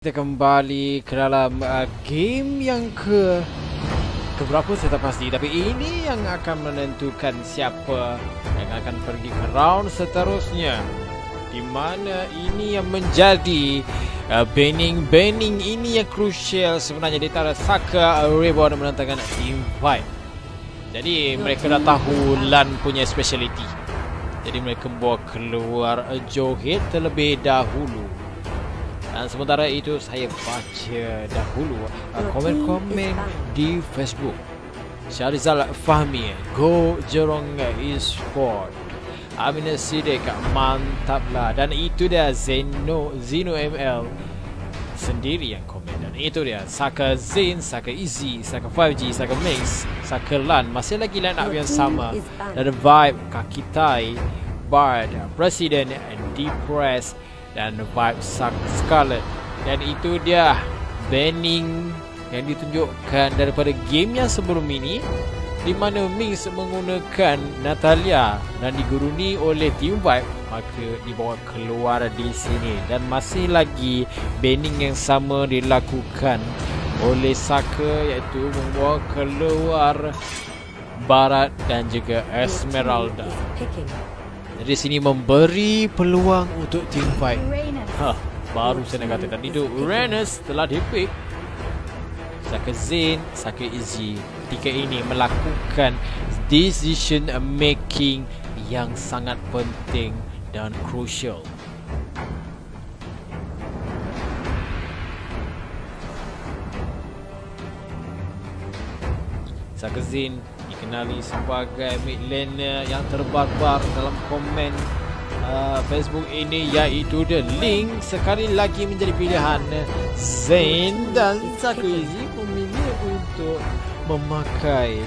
Kita kembali ke dalam game yang keberapa saya tak pasti, tapi ini yang akan menentukan siapa yang akan pergi ke round seterusnya, di mana ini yang menjadi banning ini yang crucial sebenarnya di antara Saka Reborn menentangkan Team Vibe. Jadi mereka dah tahu LAN punya speciality, jadi mereka bawa keluar Joget terlebih dahulu. Dan sementara itu saya baca dahulu komen-komen di Facebook. Syarizal Fahmi, Go Jerong Esport. Amin Siddiq, mantap lah. Dan itu dia Zeno ML sendiri yang komen. Dan itu dia Saka Zain, Saka Easy, Saka 5G, Saka Mix, Saka LAN. Masih lagi line up yang sama. Dan Vibe, Kakitai, Bard, Presiden, Depress dan Vibe Scarlet. Dan itu dia banning yang ditunjukkan daripada game yang sebelum ini, di mana Mings menggunakan Natalia dan diguruni oleh Team Vibe, maka dibawa keluar di sini. Dan masih lagi banning yang sama dilakukan oleh Saka, iaitu membawa keluar Barat dan juga Esmeralda. Dari sini memberi peluang untuk Team Fight. Baru saya nak katakan itu, Uranus telah dipick. Saka Zain, Saka Easy, ketika ini melakukan decision making yang sangat penting dan crucial. Saka Zain dikenali sebagai mid laner yang terbarbar dalam komen Facebook ini, iaitu The Link sekali lagi menjadi pilihan Zain. Dan Saka Easy memilih untuk memakai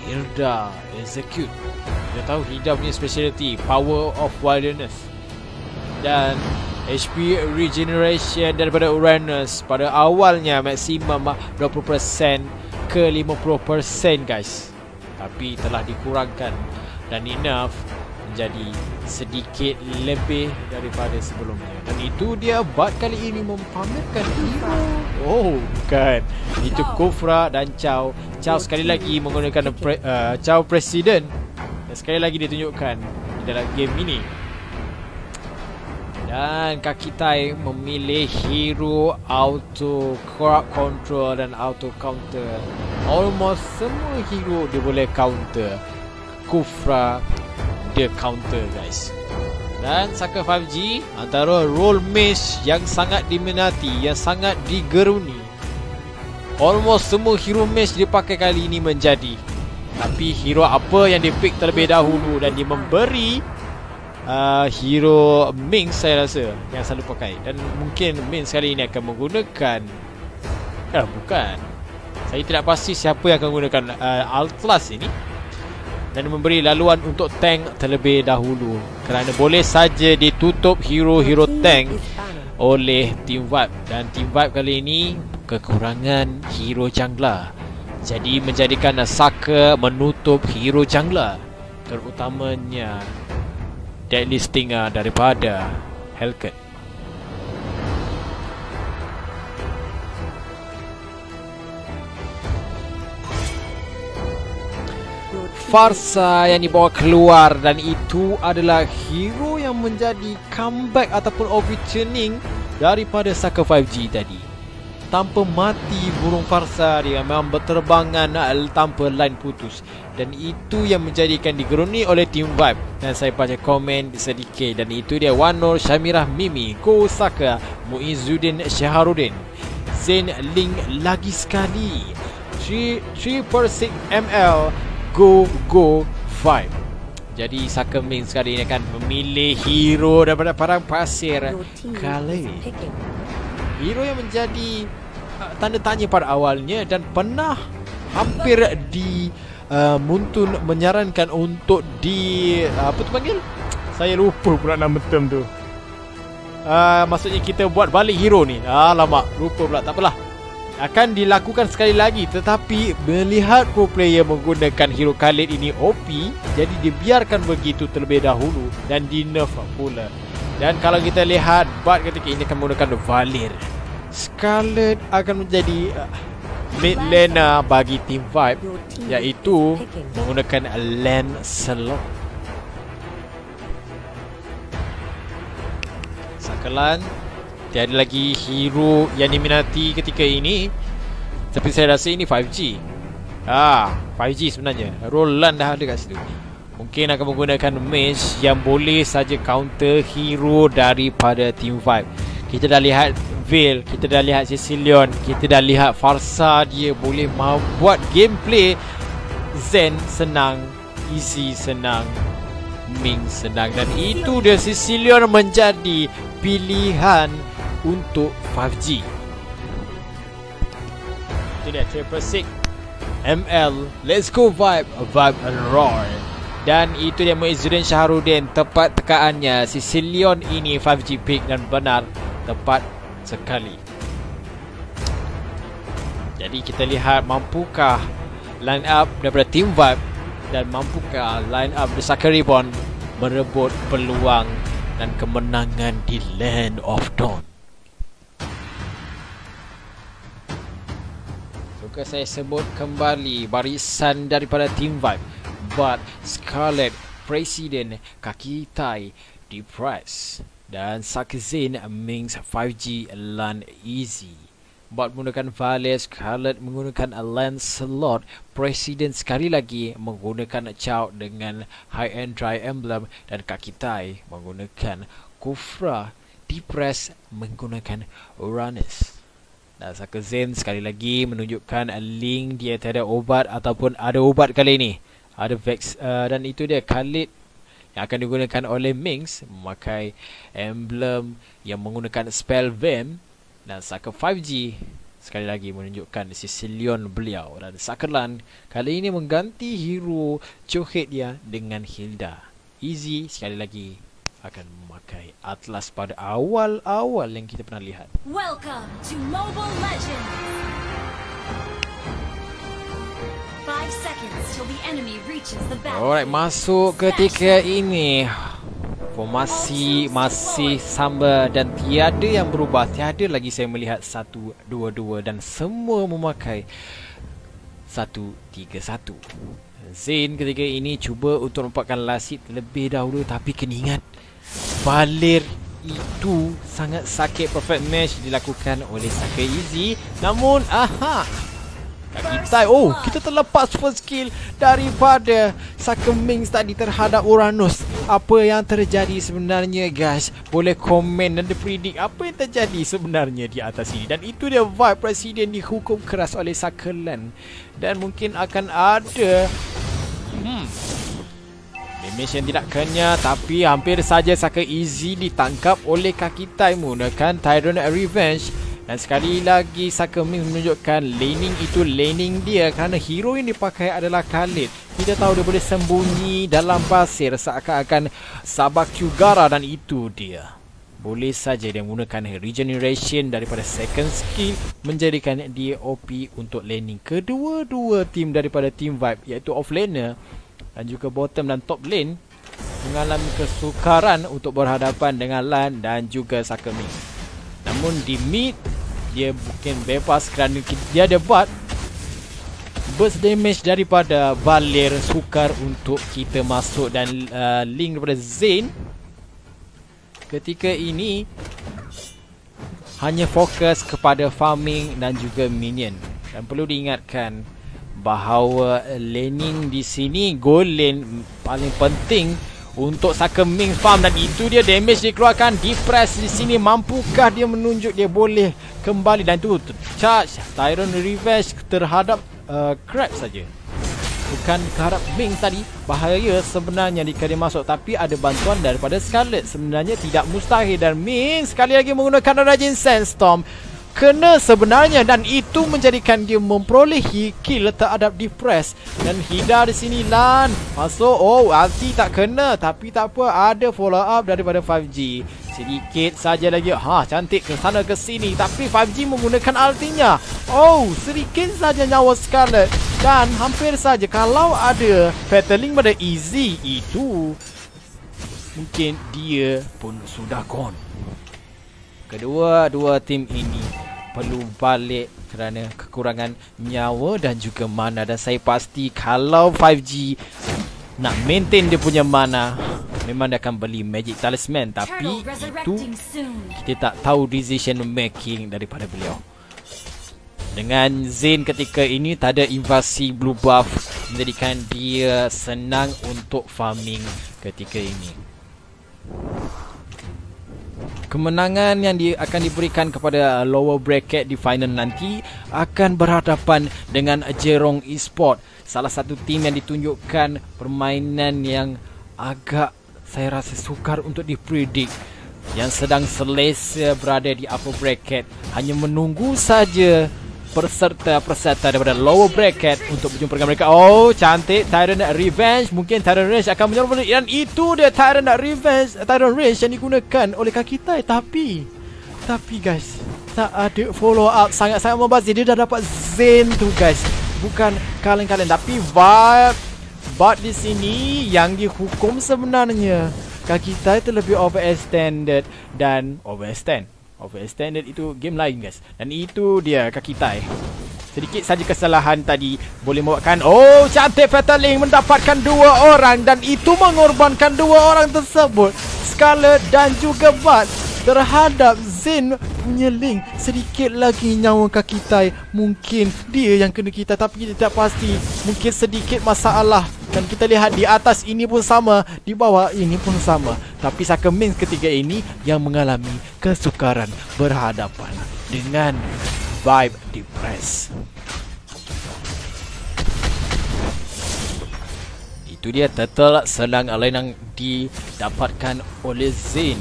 Hilda Execute. Kita tahu Hilda punya speciality Power of Wilderness dan HP Regeneration daripada Uranus pada awalnya maksimum 20% ke 50% guys, tapi telah dikurangkan dan enough menjadi sedikit lebih daripada sebelumnya. Dan itu dia Bard kali ini mempamerkan hero. Oh bukan, itu Kufra dan Chow. Chow sekali lagi menggunakan Chow Presiden, dan sekali lagi ditunjukkan di dalam game ini. Dan Kakitai memilih hero auto crowd control dan auto counter. Almost semua hero dia boleh counter. Kufra dia counter guys. Dan Saka 5G antara role mage yang sangat diminati, yang sangat digeruni. Almost semua hero mage dipakai kali ini menjadi. Tapi hero apa yang dipick terlebih dahulu, dan dia memberi hero Ming saya rasa yang selalu pakai. Dan mungkin Ming sekali ini akan menggunakan bukan, saya tidak pasti siapa yang akan menggunakan Atlas ini, dan memberi laluan untuk tank terlebih dahulu, kerana boleh saja ditutup hero-hero tank oleh Team Vibe. Dan Team Vibe kali ini kekurangan hero jungler, jadi menjadikan Saka menutup hero jungler, terutamanya deadlisting daripada Hellcat. Farsa yang dibawa keluar, dan itu adalah hero yang menjadi comeback ataupun overturning daripada Saka 5G tadi. Tanpa mati burung Farsa, dia memang berterbangan tanpa line putus, dan itu yang menjadikan digeruni oleh Team Vibe. Dan saya baca komen sedikit, dan itu dia Wanor, Syamirah Mimi, Go Saka, Muizzuddin Syaharudin, Zain Link lagi sekali, 3/6 ml, Go Vibe. Jadi Saka Main sekali ini akan memilih hero daripada Padang Pasir kali. Hero yang menjadi tanda tanya pada awalnya, dan pernah hampir di Muntun menyarankan untuk di apa tu panggil? Saya lupa pula nama term tu. Maksudnya kita buat balik hero ni. Alamak, lupa pula. Tak apalah. Akan dilakukan sekali lagi, tetapi melihat pro player menggunakan hero Khalid ini OP, jadi dibiarkan begitu terlebih dahulu dan di nerf pula. Dan kalau kita lihat Bard ketika ini akan menggunakan Valir, Scarlet akan menjadi mid laner bagi Team Vibe, iaitu menggunakan Lancelot. Sakalan tiada lagi hero yang diminati ketika ini. Tapi saya rasa ini 5G. 5G sebenarnya. Roland dah ada kat situ. Mungkin akan menggunakan mage yang boleh saja counter hero daripada Team Vibe. Kita dah lihat Veil, kita dah lihat Sicilion, kita dah lihat Farsa. Dia boleh membuat gameplay Zen senang, Easy senang, Ming senang. Dan itu dia, Sicilion menjadi pilihan untuk 5G. Itu dia Triple Six ML, let's go Vibe, Vibe and Roar. Dan itu dia Muizzuddin Shahruddin. Tepat tekaannya, Sicilion ini 5G pick dan benar tepat sekali. Jadi kita lihat mampukah line up daripada Team Vibe dan mampukah line up The Saka Reborn merebut peluang dan kemenangan di Land of Dawn. Suka saya sebut kembali barisan daripada Team Vibe. But Scarlet, Presiden, Kaki Tai, Depress dan Sakazin Mings 5G Lan Easy. Bot menggunakan Valet, Scarlet menggunakan Lancelot, Presiden sekali lagi menggunakan Chow dengan High End Dry Emblem dan Kaki Tai menggunakan Kufra, Depress menggunakan Uranus. Dan Sakazin sekali lagi menunjukkan link dia tiada obat ataupun ada obat kali ini. Ada Vex dan itu dia Khalid yang akan digunakan oleh Mings memakai emblem yang menggunakan spell Vamp. Dan Saka 5G sekali lagi menunjukkan Sicilion beliau. Dan Sakalan kali ini mengganti hero Cho'Gath dia dengan Hilda. Easy sekali lagi akan memakai Atlas pada awal-awal yang kita pernah lihat. Welcome to Mobile Legends. 5 seconds till the enemy reaches the battlefield. Alright, masuk ketika ini formasi masih sama dan tiada yang berubah. Tiada lagi saya melihat 1-2-2 dan semua memakai 1-3-1. Zain ketika ini cuba untuk nampakkan Lasit terlebih dahulu, tapi kena ingat Valir itu sangat sakit. Perfect match dilakukan oleh Saka Easy. Namun kita kita terlepas first skill daripada Saka Mings tadi terhadap Uranus. Apa yang terjadi sebenarnya guys? Boleh komen dan predict apa yang terjadi sebenarnya di atas ini. Dan itu dia Vibe Presiden dihukum keras oleh Saka Lan. Dan mungkin akan ada damage yang tidak kena, tapi hampir saja Saka Easy ditangkap oleh Kaki Tai menggunakan Tyrant Revenge. Dan sekali lagi Saka Mings menunjukkan laning itu laning dia kerana hero yang dipakai adalah Khalid. Kita tahu dia boleh sembunyi dalam pasir seakan-akan Sabak Kyugara, dan itu dia. Boleh saja dia menggunakan regeneration daripada second skill menjadikan dia OP untuk laning. Kedua-dua tim daripada Team Vibe iaitu offlaner dan juga bottom dan top lane mengalami kesukaran untuk berhadapan dengan Lan dan juga Saka Mings. Namun di mid dia mungkin bebas kerana dia ada buat burst damage daripada Valir, sukar untuk kita masuk. Dan link daripada Zain ketika ini hanya fokus kepada farming dan juga minion. Dan perlu diingatkan bahawa laning di sini, gold lane paling penting untuk Saka Mings farm. Dan itu dia damage dikeluarkan. Depress di sini, mampukah dia menunjuk dia boleh kembali? Dan tu charge Tyrant Revenge terhadap Crab saja, bukan terhadap Mings tadi. Bahaya sebenarnya jika dia masuk, tapi ada bantuan daripada Scarlet. Sebenarnya tidak mustahil. Dan Mings sekali lagi menggunakan Raging Sandstorm kena sebenarnya, dan itu menjadikan dia memperoleh kill terhadap Depress. Dan Hida di sini Lan masuk. Ulti tak kena, tapi tak apa, ada follow up daripada 5G. Sedikit saja lagi, cantik ke sana ke sini, tapi 5G menggunakan ultinya. Sedikit saja nyawa Scarlet. Dan hampir saja kalau ada Fatal Link pada Easy itu, mungkin dia pun sudah gone. Kedua-dua tim ini perlu balik kerana kekurangan nyawa dan juga mana. Dan saya pasti kalau 5G nak maintain dia punya mana, memang dia akan beli Magic Talisman. Tapi itu kita tak tahu decision making daripada beliau. Dengan Zain ketika ini tak ada invasi blue buff, menjadikan dia senang untuk farming ketika ini. Kemenangan yang akan diberikan kepada lower bracket di final nanti akan berhadapan dengan Jerong Esport, salah satu tim yang ditunjukkan permainan yang agak saya rasa sukar untuk dipredik, yang sedang selesa berada di upper bracket, hanya menunggu saja peserta-peserta daripada lower bracket untuk berjumpa dengan mereka. Oh, cantik Tyrant Revenge. Mungkin Tyrant Revenge akan menyerang, dan itu dia Tyrant Revenge, Tyrant Revenge yang digunakan oleh Kakitai. Tapi guys, tak ada follow up. Sangat-sangat membazir. Dia dah dapat Zain tu guys, bukan kaleng-kaleng. Tapi vibe di sini yang dihukum sebenarnya. Kakitai tu lebih overextended dan overextended itu game lain guys. Dan itu dia Kakitai. Sedikit saja kesalahan tadi boleh membuatkan, oh cantik Fatal Link mendapatkan 2 orang, dan itu mengorbankan 2 orang tersebut, Scarlet dan juga Bud, terhadap Zain punya Link. Sedikit lagi nyawa Kakitai, mungkin dia yang kena kita, tapi kita tak pasti. Mungkin sedikit masalah. Dan kita lihat di atas ini pun sama, di bawah ini pun sama. Tapi Saka Mings ketiga ini yang mengalami kesukaran berhadapan dengan vibe depress. Itu dia turtle selang yang didapatkan oleh Zain.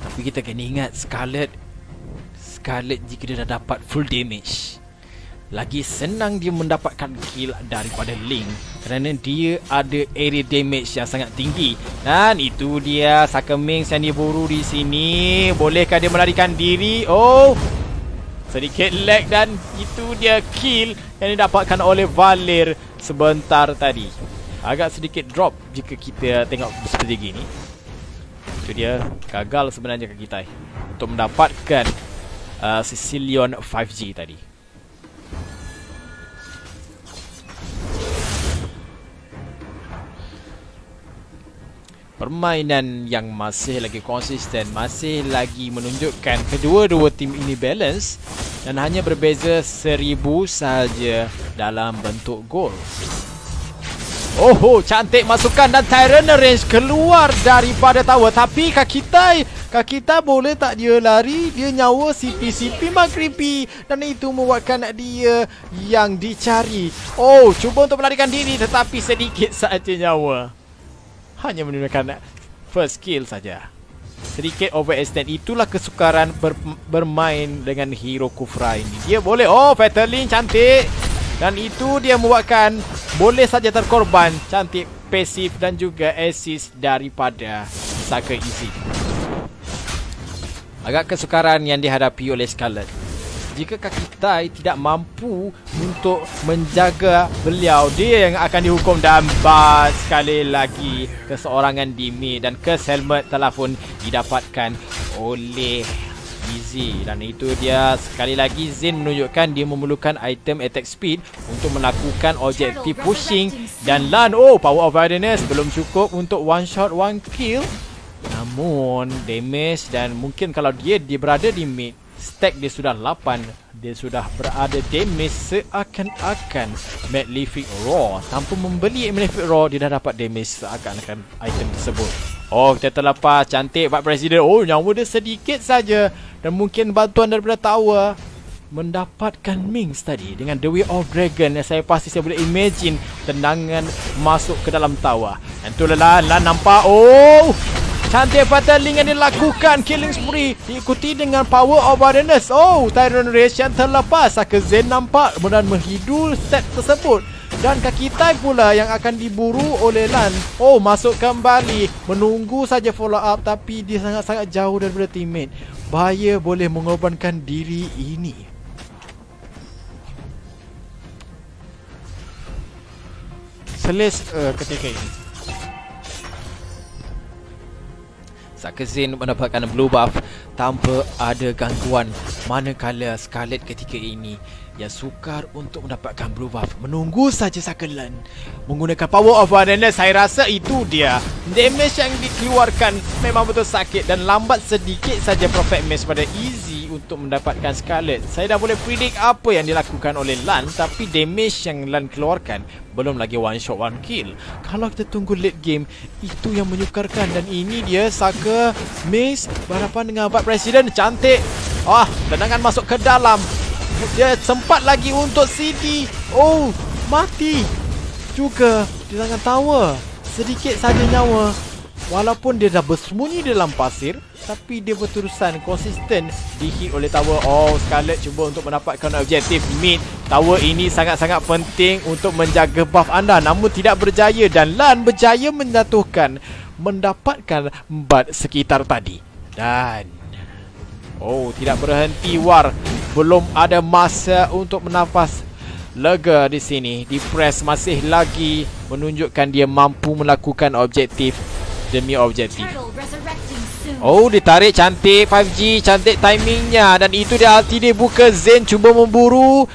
Tapi kita kena ingat Scarlet jika dia dah dapat full damage, lagi senang dia mendapatkan kill daripada Link kerana dia ada area damage yang sangat tinggi. Dan itu dia Saka Mings yang diburu di sini. Bolehkah dia melarikan diri? Oh, sedikit lag, dan itu dia kill yang didapatkan oleh Valir sebentar tadi. Agak sedikit drop jika kita tengok seperti gini. Itu dia gagal sebenarnya kita untuk mendapatkan Sicilian 5G tadi. Permainan yang masih lagi konsisten, masih lagi menunjukkan kedua-dua tim ini balance dan hanya berbeza 1000 saja dalam bentuk gol. Oh, cantik masukan, dan Tyrant range keluar daripada tower. Tapi Kakitai boleh tak dia lari? Dia nyawa CP Magribi, dan itu membuatkan dia yang dicari. Oh, cuba untuk melarikan diri tetapi sedikit saja nyawa. Hanya menggunakan first kill saja. Sedikit overextend. Itulah kesukaran bermain dengan hero Kufra ini. Dia boleh, oh Fatal Link cantik, dan itu dia membuatkan boleh saja terkorban. Cantik pasif dan juga assist daripada Saka Easy. Agak kesukaran yang dihadapi oleh Scarlet. Jika Kakitai tidak mampu untuk menjaga beliau, dia yang akan dihukum. Dan sekali lagi keseorangan di mid, dan curse helmet telah pun didapatkan oleh Easy. Dan itu dia sekali lagi Zain menunjukkan dia memerlukan item attack speed untuk melakukan objektif pushing dan land. Oh, power of awareness belum cukup untuk one shot one kill. Namun damage, dan mungkin kalau dia berada di mid, stack dia sudah 8, dia sudah berada damage seakan-akan Malefic Roar. Tanpa membeli Malefic Roar, dia dah dapat damage seakan-akan item tersebut. Oh, kita terlepas. Cantik Pak Presiden. Oh, nyawa dia sedikit saja, dan mungkin bantuan daripada tower mendapatkan Mings tadi dengan The Way of Dragon. Yang saya pasti saya boleh imagine tendangan masuk ke dalam tower. Dan tu lah nampak. Oh, cantik Fatal Link yang dilakukan, killing spree diikuti dengan power of awareness. Oh, Tyrant Rage yang terlepas. Saka Zain nampak dan menghidul set tersebut. Dan Kakitai pula yang akan diburu oleh Lan. Oh, masuk kembali, menunggu saja follow up, tapi dia sangat-sangat jauh daripada teammate. Bahaya boleh mengorbankan diri ini. Ketika ini Saka Zain mendapatkan blue buff tanpa ada gangguan Manakala Scarlet ketika ini yang sukar untuk mendapatkan blue buff, menunggu saja Sakalan menggunakan power of awareness. Saya rasa itu dia damage yang dikeluarkan memang betul sakit dan lambat sedikit saja Prophet Mace pada Easy untuk mendapatkan Scarlet. Saya dah boleh predict apa yang dilakukan oleh Lan, tapi damage yang Lan keluarkan belum lagi one shot one kill. Kalau kita tunggu late game, itu yang menyukarkan. Dan ini dia Saka Mace berhadapan dengan abad Presiden. Cantik. Tendangan masuk ke dalam. Dia sempat lagi untuk CD. Oh, mati juga di tangan tower. Sedikit saja nyawa. Walaupun dia dah bersembunyi dalam pasir, tapi dia berterusan konsisten dihit oleh tower. Oh, Scarlet cuba untuk mendapatkan objektif mid. Tower ini sangat-sangat penting untuk menjaga buff anda, namun tidak berjaya. Dan Lan berjaya mendapatkan bad sekitar tadi. Dan tidak berhenti war. Belum ada masa untuk menafas lega di sini. Di press masih lagi menunjukkan dia mampu melakukan objektif demi objektif. Oh, ditarik cantik 5G, cantik timingnya. Dan itu dia ulti dia buka. Zen cuba memburu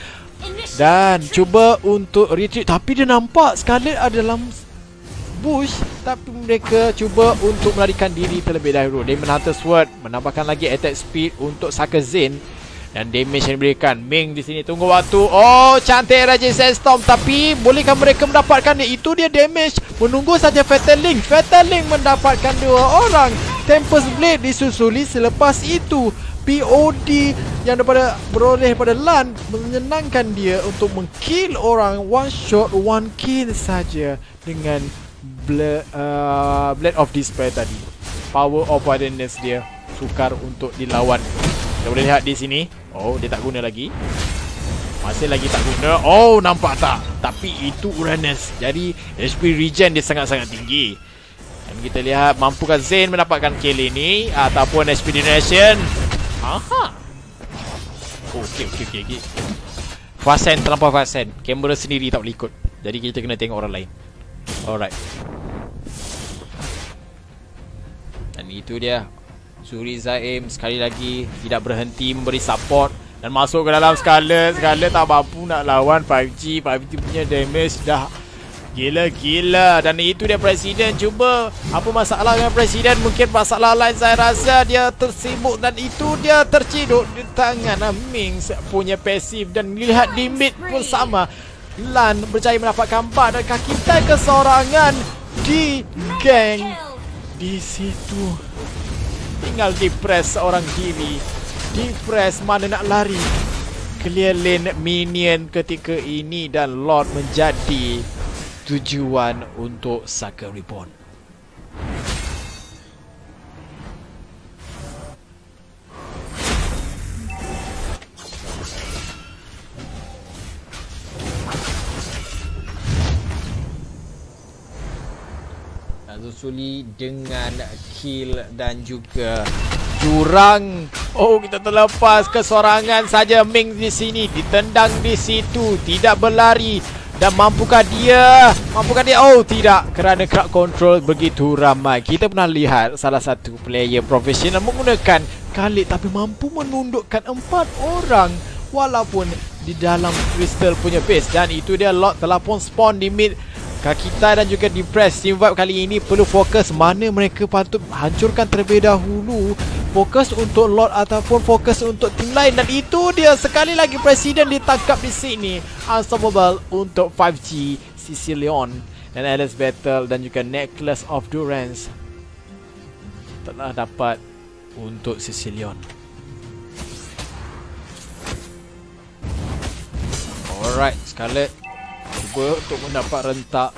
dan cuba untuk retreat, tapi dia nampak Scarlet ada dalam bush, tapi mereka cuba untuk melarikan diri terlebih dahulu. Demon Hunter Sword menambahkan lagi attack speed untuk Saka Zen. Dan damage yang diberikan Ming di sini tunggu waktu. Oh, cantik Raja Sandstorm, tapi bolehkah mereka mendapatkan dia? Itu dia damage. Menunggu saja Fatal Link. Fatal Link mendapatkan 2 orang. Tempest Blade disusuli selepas itu. POD yang beroleh pada Lan menyenangkan dia untuk mengkill orang. One shot, one kill saja dengan Blade of Despair tadi. Power of awareness dia sukar untuk dilawan. Kita boleh lihat di sini. Oh, dia tak guna lagi. Masih lagi tak guna. Oh, nampak tak? Tapi itu Uranus. Jadi HP regen dia sangat-sangat tinggi. Dan kita lihat mampukah Zen mendapatkan kill ini ataupun HP Donation. Okey. Fasen terlampau fasen. Kamera sendiri tak boleh ikut. Jadi kita kena tengok orang lain. Alright. Dan itu dia Suri Zaim sekali lagi tidak berhenti memberi support dan masuk ke dalam Scarlet. Scarlet tak mampu nak lawan 5G. 5G punya damage dah gila-gila. Dan itu dia Presiden cuba. Apa masalah dengan Presiden? Mungkin masalah lain, saya rasa dia tersibuk. Dan itu dia terciduk di tangan Ming punya pasif. Dan lihat di mid pun sama. Lan berjaya mendapatkan bar dan kaki tag kesorangan di geng. Di situ tinggal di press seorang diri. Di press mana nak lari. Clear lane minion ketika ini dan Lord menjadi tujuan untuk Saka Reborn. Susuli dengan kill dan juga jurang. Oh, kita terlepas kesorangan saja. Ming di sini ditendang di situ, tidak berlari. Dan mampukah dia? Oh, tidak, kerana crowd control begitu ramai. Kita pernah lihat salah satu player profesional menggunakan Khalid tapi mampu menundukkan 4 orang walaupun di dalam crystal punya base. Dan itu dia Lord telah pun spawn di mid. Kakita dan juga Depress Team Vibe kali ini perlu fokus mana mereka patut hancurkan terlebih dahulu. Fokus untuk Lord ataupun fokus untuk tim lain. Dan itu dia sekali lagi Presiden ditangkap di sini. Unstoppable untuk 5G Sicilion. Dan Alice Battle dan juga Necklace of Durance telah dapat untuk Sicilion. Alright, Scarlet cuba untuk mendapat rentak.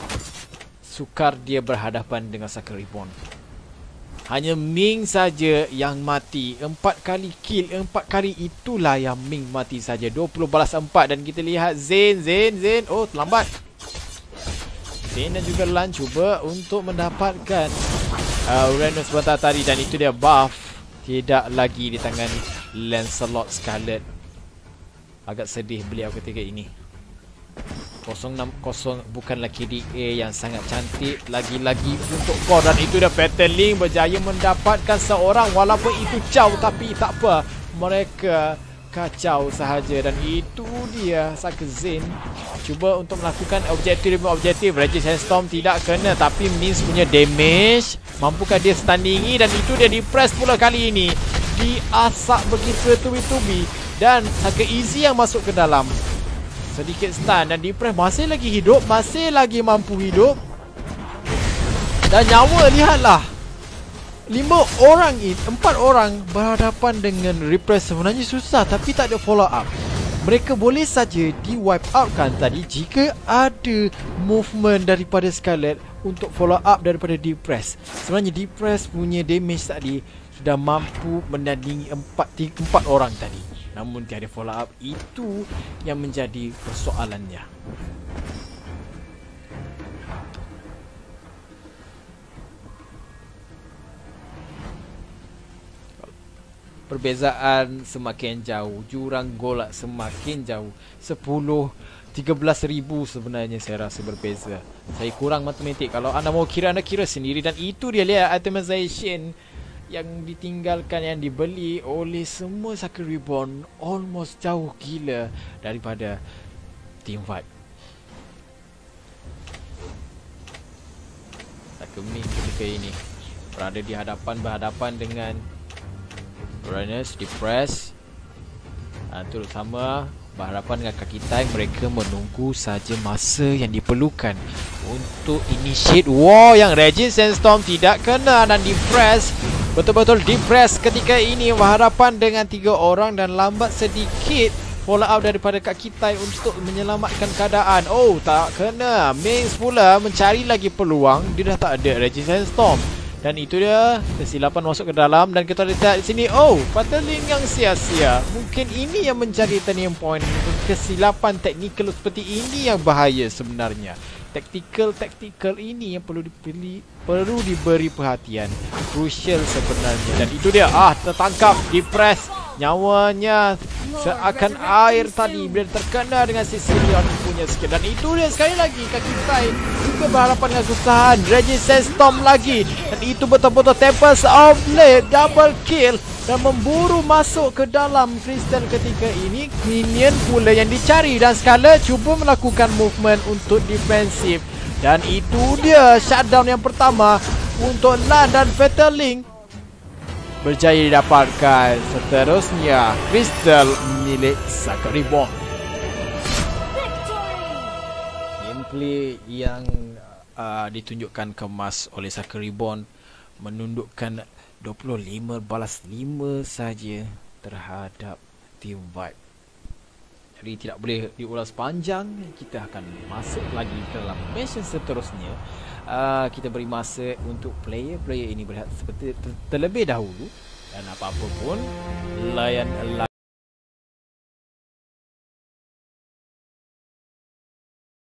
Sukar dia berhadapan dengan Saka Reborn. Hanya Ming saja yang mati. 4 kali kill, 4 kali itulah yang Ming mati saja. 20 balas 4. Dan kita lihat Zen. Oh, terlambat. Zen dan juga Lan cuba untuk mendapatkan Uranus sebentar tadi. Dan itu dia buff. Tidak lagi di tangan Lancelot Scarlet. Agak sedih beliau ketika ini. 060 bukanlah KDA yang sangat cantik lagi-lagi untuk core. Dan itu dah Fatal Link berjaya mendapatkan seorang walaupun itu jauh, tapi tak apa. Mereka kacau sahaja. Dan itu dia Saka Zane cuba untuk melakukan objektif demi objektif. Regis Sandstorm tidak kena, tapi Mims punya damage mampukah dia standingi. Dan itu dia di press pula kali ini, diasak begitu tubi-tubi. Dan Saka Easy yang masuk ke dalam, sedikit stun dan di press masih lagi hidup, masih lagi mampu hidup. Dan nyawa, lihatlah, 4 orang berhadapan dengan Repress. Sebenarnya susah tapi tak ada follow up. Mereka boleh saja di wipe out kan tadi jika ada movement daripada Scarlet untuk follow up daripada Depress. Sebenarnya Depress punya damage tadi sudah mampu menandingi 4 orang tadi. Namun tiada follow up, itu yang menjadi persoalannya. Perbezaan semakin jauh, jurang golak semakin jauh. 13,000 sebenarnya saya rasa berbeza. Saya kurang matematik. Kalau anda mau kira, anda kira sendiri. Dan itu dia, lihat itemization yang ditinggalkan, yang dibeli oleh semua Saka Reborn almost jauh gila daripada Team Vibe. Saka Ming ketika ini berada di berhadapan dengan Runners, Depress, terutama berhadapan dengan kaki Tai. Mereka menunggu saja masa yang diperlukan untuk initiate war yang Regis Sandstorm tidak kena. Dan Depress betul-betul Depress ketika ini berhadapan dengan 3 orang dan lambat sedikit follow up daripada kaki Tai untuk menyelamatkan keadaan. Oh, tak kena. Mings pula mencari lagi peluang, dia dah tak ada Regis Sandstorm. Dan itu dia, kesilapan masuk ke dalam. Dan kita lihat di sini, oh, Fatalin yang sia-sia. Mungkin ini yang menjadi turning point. Kesilapan teknikal seperti ini yang bahaya sebenarnya. Taktikal ini yang perlu diberi perhatian. Crucial sebenarnya. Dan itu dia, tertangkap, Depress. Nyawanya seakan air tadi bila terkena dengan Sicilian punya skill. Dan itu dia sekali lagi, kaki Tai juga berhadapan dengan kesusahan. Regis Sandstorm lagi. Dan itu betul-betul Tempest of Blade, double kill dan memburu masuk ke dalam Crystal ketika ini. Minion pula yang dicari dan Scarlet cuba melakukan movement untuk defensif. Dan itu dia shutdown yang pertama untuk Lan dan Fatal Link berjaya didapatkan. Seterusnya Crystal milik Saka Reborn. Gameplay yang ditunjukkan kemas oleh Saka Reborn menundukkan 25 balas 5 saja terhadap Team Vibe. Jadi tidak boleh diulas panjang. Kita akan masuk lagi ke dalam mission seterusnya. Kita beri masa untuk player ini berhad seperti terlebih dahulu. Dan apa-apa pun, layan